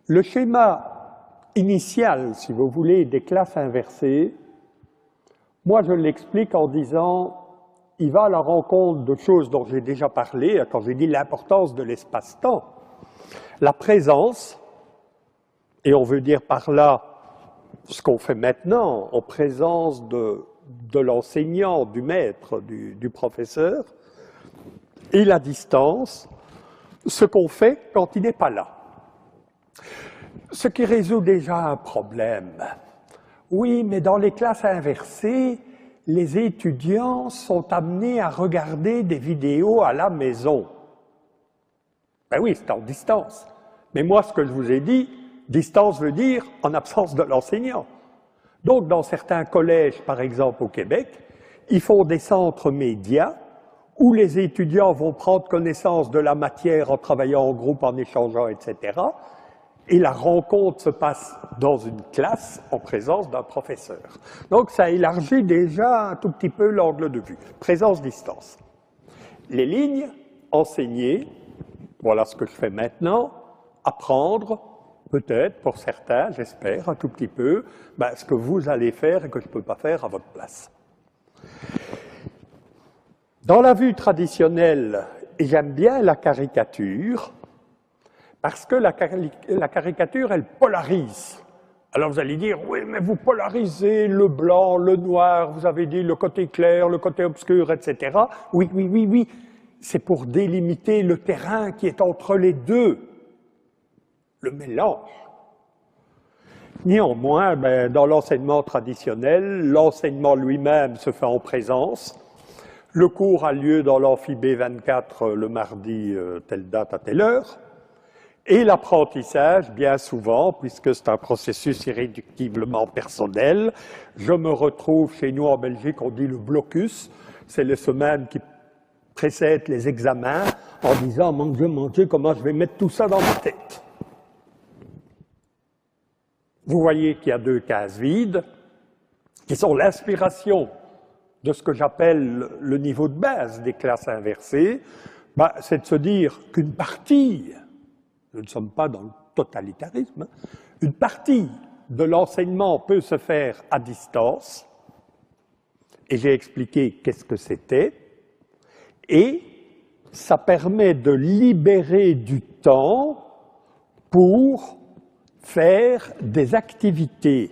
Le schéma initial, si vous voulez, des classes inversées, moi je l'explique en disant il va à la rencontre de choses dont j'ai déjà parlé quand j'ai dit l'importance de l'espace-temps. La présence, et on veut dire par là ce qu'on fait maintenant, en présence de l'enseignant, du maître, du professeur, et la distance, ce qu'on fait quand il n'est pas là. Ce qui résout déjà un problème. Oui, mais dans les classes inversées, les étudiants sont amenés à regarder des vidéos à la maison. Ben oui, c'est en distance. Mais moi, ce que je vous ai dit, distance veut dire en absence de l'enseignant. Donc, dans certains collèges, par exemple au Québec, ils font des centres médias où les étudiants vont prendre connaissance de la matière en travaillant en groupe, en échangeant, etc. Et la rencontre se passe dans une classe en présence d'un professeur. Donc, ça élargit déjà un tout petit peu l'angle de vue. Présence-distance. Les lignes, enseigner, voilà ce que je fais maintenant, apprendre, peut-être pour certains, j'espère, un tout petit peu, ce que vous allez faire et que je ne peux pas faire à votre place. Dans la vue traditionnelle, j'aime bien la caricature, parce que la caricature, elle polarise. Alors vous allez dire, oui, mais vous polarisez le blanc, le noir, vous avez dit le côté clair, le côté obscur, etc. Oui, oui, oui, oui, c'est pour délimiter le terrain qui est entre les deux, le mélange. Néanmoins, dans l'enseignement traditionnel, l'enseignement lui-même se fait en présence. Le cours a lieu dans l'amphi B24 le mardi, telle date à telle heure. Et l'apprentissage, bien souvent, puisque c'est un processus irréductiblement personnel, je me retrouve chez nous en Belgique, on dit le blocus, c'est les semaines qui précèdent les examens, en disant, mon Dieu, comment je vais mettre tout ça dans ma tête. Vous voyez qu'il y a deux cases vides, qui sont l'inspiration de ce que j'appelle le niveau de base des classes inversées, c'est de se dire qu'une partie, nous ne sommes pas dans le totalitarisme, une partie de l'enseignement peut se faire à distance, et j'ai expliqué qu'est-ce que c'était, et ça permet de libérer du temps pour faire des activités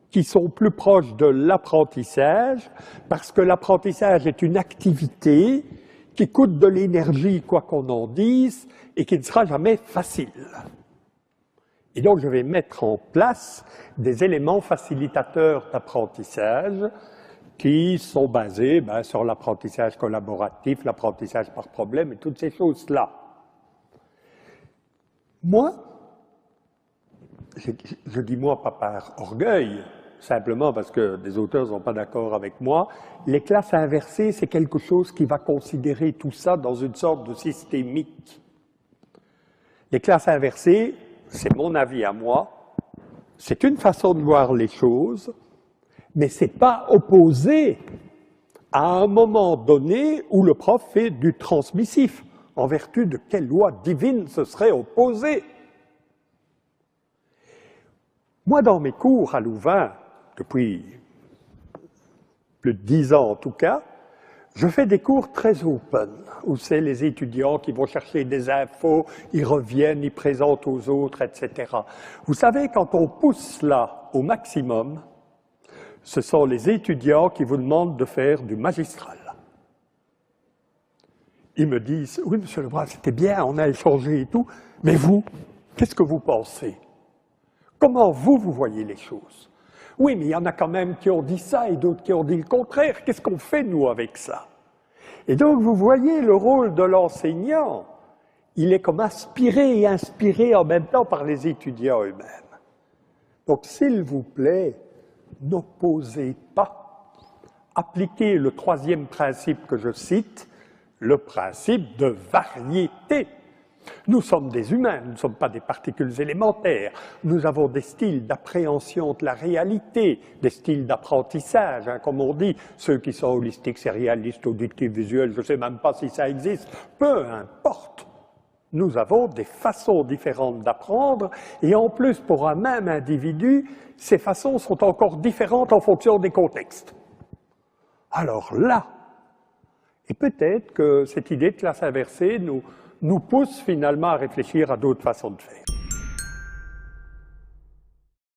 qui sont plus proches de l'apprentissage, parce que l'apprentissage est une activité qui coûte de l'énergie, quoi qu'on en dise, et qui ne sera jamais facile. Et donc, je vais mettre en place des éléments facilitateurs d'apprentissage qui sont basés sur l'apprentissage collaboratif, l'apprentissage par problème et toutes ces choses-là. Moi, je dis moi pas par orgueil, simplement parce que des auteurs ne sont pas d'accord avec moi, les classes inversées, c'est quelque chose qui va considérer tout ça dans une sorte de systémique. Les classes inversées, c'est mon avis à moi, c'est une façon de voir les choses, mais ce n'est pas opposé à un moment donné où le prof fait du transmissif. En vertu de quelle loi divine ce serait opposé? Moi, dans mes cours à Louvain, depuis plus de 10 ans en tout cas, je fais des cours très open, où c'est les étudiants qui vont chercher des infos, ils reviennent, ils présentent aux autres, etc. Vous savez, quand on pousse là au maximum, ce sont les étudiants qui vous demandent de faire du magistral. Ils me disent, oui, monsieur Lebras, c'était bien, on a échangé et tout, mais vous, qu'est-ce que vous pensez? Comment vous voyez les choses? Oui, mais il y en a quand même qui ont dit ça et d'autres qui ont dit le contraire. Qu'est-ce qu'on fait, nous, avec ça? Et donc, vous voyez le rôle de l'enseignant. Il est comme aspiré et inspiré en même temps par les étudiants eux-mêmes. Donc, s'il vous plaît, n'opposez pas. Appliquez le troisième principe que je cite, le principe de variété. Nous sommes des humains, nous ne sommes pas des particules élémentaires. Nous avons des styles d'appréhension de la réalité, des styles d'apprentissage, comme on dit, ceux qui sont holistiques, sérialistes, auditifs, visuels, je ne sais même pas si ça existe, peu importe. Nous avons des façons différentes d'apprendre, et en plus, pour un même individu, ces façons sont encore différentes en fonction des contextes. Alors là, et peut-être que cette idée de classe inversée nous pousse finalement à réfléchir à d'autres façons de faire.